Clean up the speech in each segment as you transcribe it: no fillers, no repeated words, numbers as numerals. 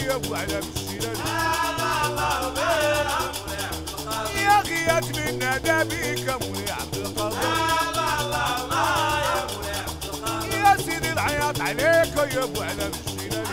يا ابو على السنان يا اخي اتمنى دابيك امولي عبد القادر يا سيدي العياط عليك يا ابو على السنان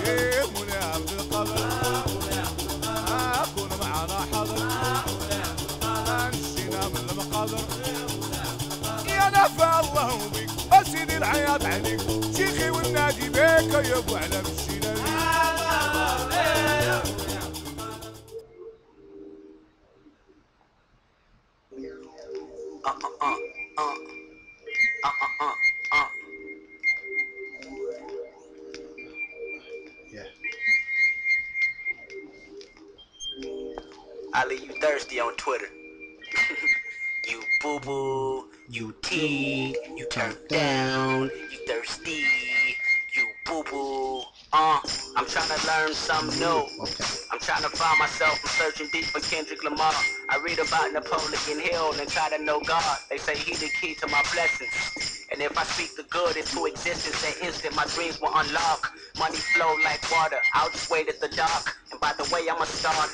يا امولي عبد القادر اكون معنا حاضر نسينا من المقادر يا نفع الله بك سيدي العياط عليك شيخي والنادي بيك يا ابو على السنان Ali, you thirsty on Twitter. You boo-boo, you tea, you turned down, you thirsty, you boo-boo. I'm trying to learn something new. I'm trying to find myself. I'm searching deep for Kendrick Lamar. I read about Napoleon Hill and try to know God. They say he the key to my blessings. And if I speak the good into existence, that instant my dreams will unlock. Money flow like water, I'll just wait at the dock. And by the way, I'ma start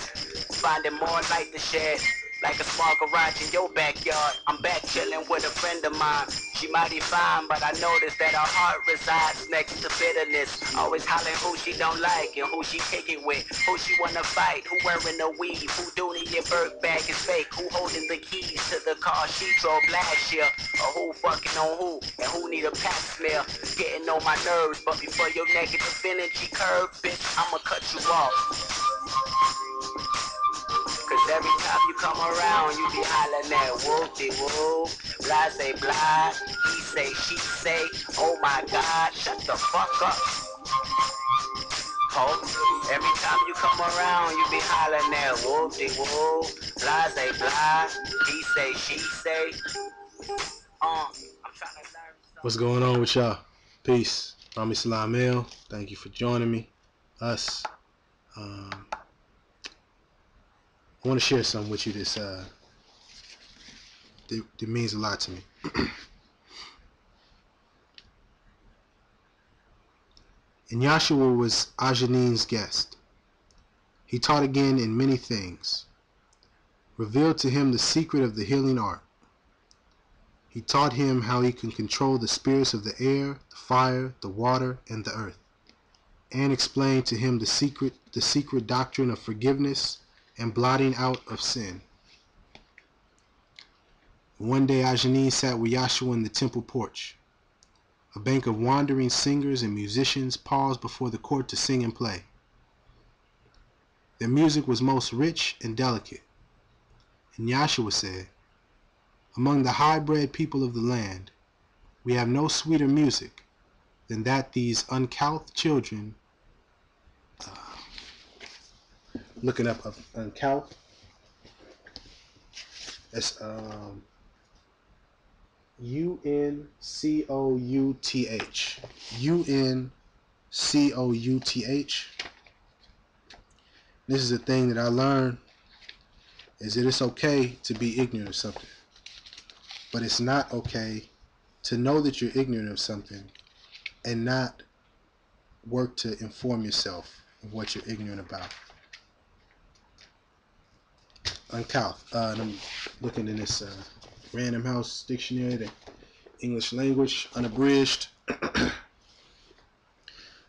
finding more light to shed. Like a small garage in your backyard. I'm back chilling with a friend of mine. She mighty fine, but I noticed that her heart resides next to bitterness. Always hollering who she don't like and who she kick it with. Who she wanna fight, who wearing a weave, who Dooney and Burke bag is fake, who holding the keys to the car she drove last year, or who fucking on who, and who need a pap smear. Getting on my nerves, but before your negative energy curve, bitch, I'ma cut you off. Cause every time you come around, you be hollering at whoop-de-whoop, blase blah, he say, she say, oh my God, shut the fuck up. Ho, every time you come around, you be hollering at whoop-de-whoop, blase blah, he say, she say, I'm trying to learn. What's going on with y'all? Peace. I'm Islamil. Thank you for joining me. Us. I want to share something with you that's that means a lot to me. And Yahshua was Ajanin's guest. He taught again in many things, revealed to him the secret of the healing art. He taught him how he can control the spirits of the air, the fire, the water, and the earth, and explained to him the secret doctrine of forgiveness and blotting out of sin. One day Ajanin sat with Yahshua in the temple porch. A bank of wandering singers and musicians paused before the court to sing and play. Their music was most rich and delicate. And Yahshua said, among the high-bred people of the land, we have no sweeter music than that these uncouth children, looking up uncouth, that's U-N-C-O-U-T-H. U-N-C-O-U-T-H. This is a thing that I learned, is that it's okay to be ignorant of something. But it's not okay to know that you're ignorant of something and not work to inform yourself of what you're ignorant about. Uncouth. And I'm looking in this Random House Dictionary, the English language, unabridged.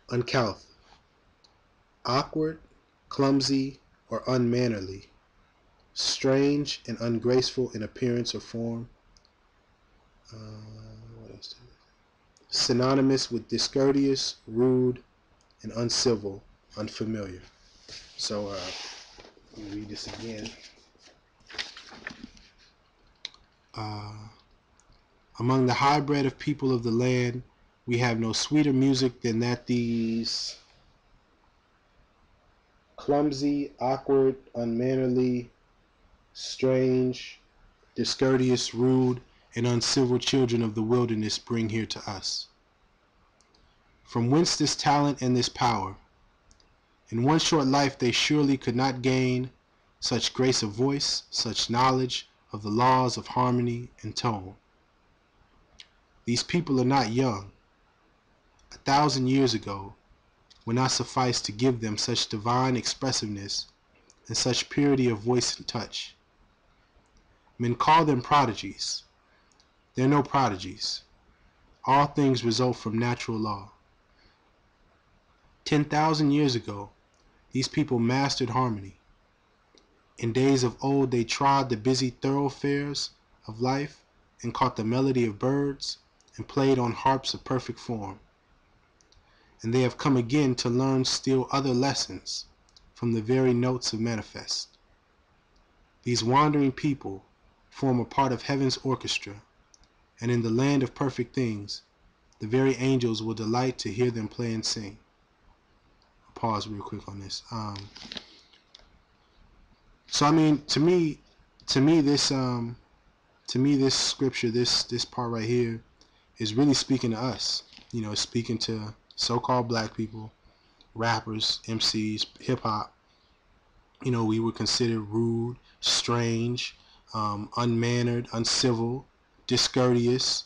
Uncouth. Awkward, clumsy, or unmannerly. Strange and ungraceful in appearance or form. What else? Synonymous with discourteous, rude, and uncivil, unfamiliar. So, let me read this again. Among the high-bred of people of the land, we have no sweeter music than that these clumsy, awkward, unmannerly, strange, discourteous, rude, and uncivil children of the wilderness bring here to us. From whence this talent and this power? In one short life they surely could not gain such grace of voice, such knowledge of the laws of harmony and tone. These people are not young. 1,000 years ago would not suffice to give them such divine expressiveness and such purity of voice and touch. Men call them prodigies. They're no prodigies. All things result from natural law. 10,000 years ago, these people mastered harmony. In days of old, they trod the busy thoroughfares of life and caught the melody of birds and played on harps of perfect form. And they have come again to learn still other lessons from the very notes of manifest. These wandering people form a part of heaven's orchestra, and in the land of perfect things, the very angels will delight to hear them play and sing. I'll pause real quick on this. So I mean, to me, this scripture, this part right here, is really speaking to us. You know, it's speaking to so-called black people, rappers, MCs, hip hop. You know, we were considered rude, strange, unmannered, uncivil, discourteous,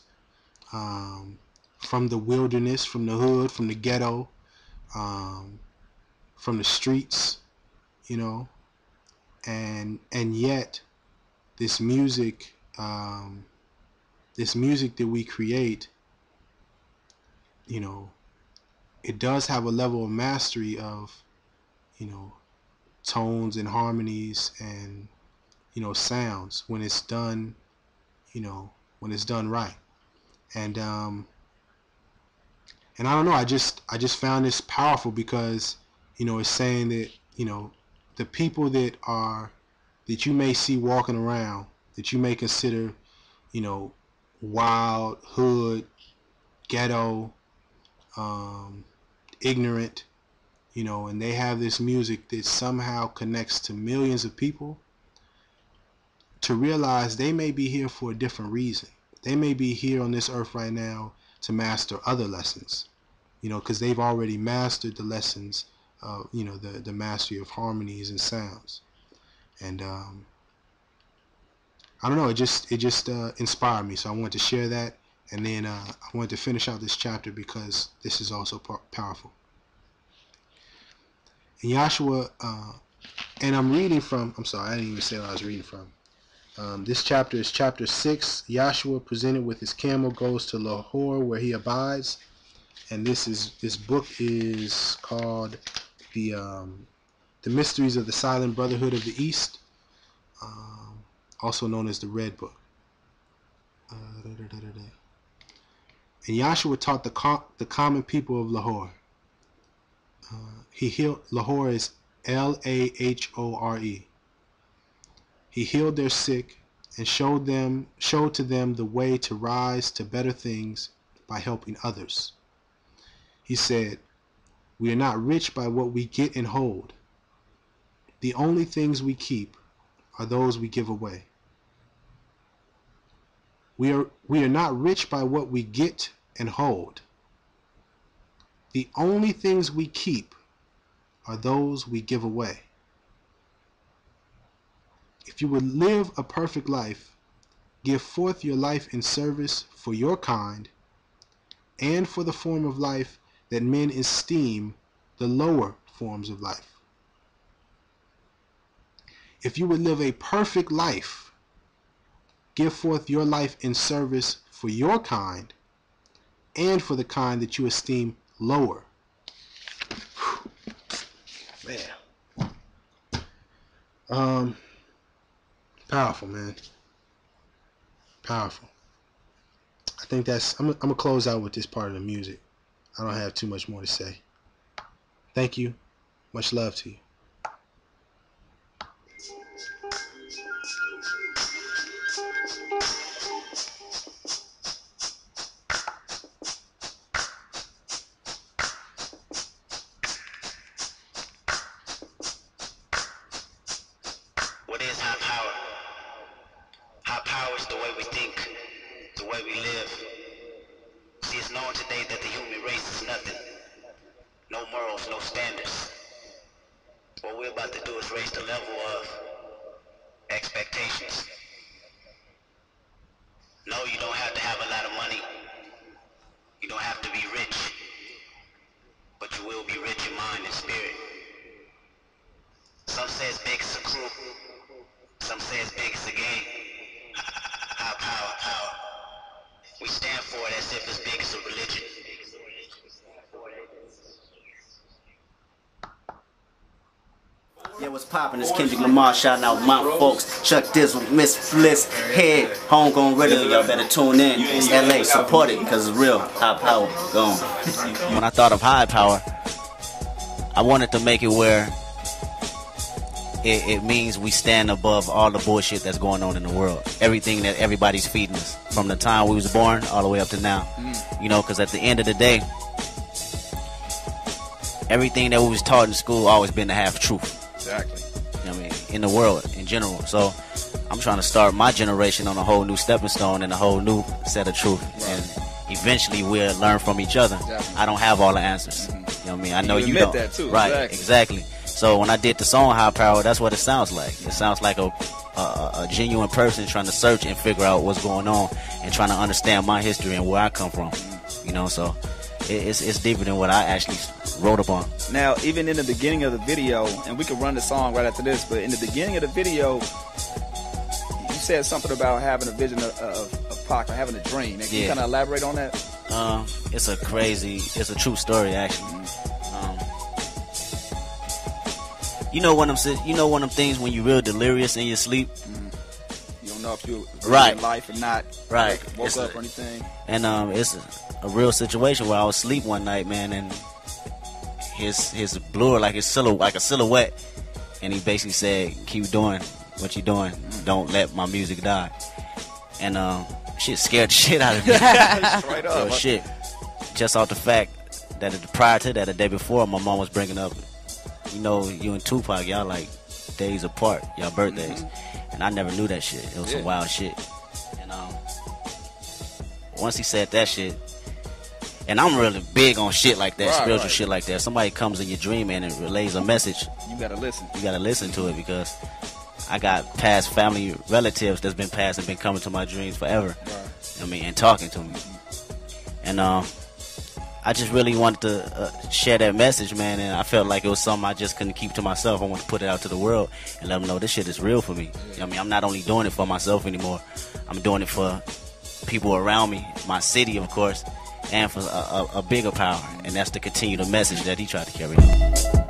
from the wilderness, from the hood, from the ghetto, from the streets, you know, and yet this music that we create, you know, it does have a level of mastery of, you know, tones and harmonies and, you know, sounds when it's done, you know, when it's done right. And I don't know, I just found this powerful because, you know, it's saying that, you know, the people that you may see walking around, that you may consider, you know, wild, hood, ghetto, ignorant, you know, and they have this music that somehow connects to millions of people, to realize they may be here for a different reason. They may be here on this earth right now to master other lessons, you know, because they've already mastered the lessons of, you know, the mastery of harmonies and sounds. And I don't know, it just inspired me, so I wanted to share that. And then I wanted to finish out this chapter because this is also powerful. And Joshua, and I'm reading from, I'm sorry, I didn't even say what I was reading from. This chapter is chapter 6. Joshua, presented with his camel, goes to Lahore where he abides. And this book is called the Mysteries of the Silent Brotherhood of the East, also known as the Red Book. And Joshua taught the common people of Lahore. He healed, Lahore is Lahore. He healed their sick and showed to them the way to rise to better things by helping others. He said, "We are not rich by what we get and hold. The only things we keep are those we give away. We are not rich by what we get and hold. The only things we keep are those we give away. If you would live a perfect life, give forth your life in service for your kind and for the form of life that men esteem the lower forms of life. If you would live a perfect life, give forth your life in service for your kind and for the kind that you esteem lower." Man. Powerful, man. Powerful. I think I'm gonna close out with this part of the music. I don't have too much more to say. Thank you. Much love to you. What is high power? High power is the way we think, the way we live. See, it's known today that the human race is nothing. No morals, no standards. What we're about to do is raise the level of expectations. No, you don't have to have a lot of money. You don't have to be rich. Yeah, what's poppin'? It's Kendrick Lamar shouting out my folks. Chuck Dizzle, Miss Bliss, Head, Homegrown Radio. Y'all better tune in. It's LA, support it, because it's real. High power, gone. When I thought of high power, I wanted to make it where it means we stand above all the bullshit that's going on in the world. Everything that everybody's feeding us, from the time we was born all the way up to now. You know, because at the end of the day, everything that we was taught in school always been the half truth. Exactly. You know what I mean, in the world in general. So I'm trying to start my generation on a whole new stepping stone and a whole new set of truth. Right. And eventually we'll learn from each other. Definitely. I don't have all the answers. You know what I mean? I know you don't. That too. Right, exactly. So when I did the song High Power, that's what it sounds like. It sounds like a genuine person trying to search and figure out what's going on and trying to understand my history and where I come from. You know, so it's deeper than what I actually wrote upon. Now, even in the beginning of the video, and we can run the song right after this, but in the beginning of the video, you said something about having a vision of Pac, or having a dream. Can you kind of elaborate on that? It's a true story, actually. You know one of them things when you're real delirious in your sleep. You don't know if you're in life or not. Right. Woke up or anything. And it's a real situation where I was asleep one night, man, and his blur like a silhouette, and he basically said, "Keep doing what you're doing. Don't let my music die." And shit scared the shit out of me. Straight up. So, shit. Just off the fact that prior to that, the day before, my mom was bringing up, you know, you and Tupac, y'all like days apart, y'all birthdays, and I never knew that shit. It was some wild shit. And once he said that shit, and I'm really big on shit like that, spiritual shit like that. If somebody comes in your dream and it relays a message, you gotta listen. You gotta listen to it, because I got past family relatives that's been passed and been coming to my dreams forever. I mean, and talking to me. And I just really wanted to share that message, man, and I felt like it was something I just couldn't keep to myself. I wanted to put it out to the world and let them know this shit is real for me. I mean, I'm not only doing it for myself anymore, I'm doing it for people around me, my city, of course, and for a bigger power, and that's to continue the message that he tried to carry on.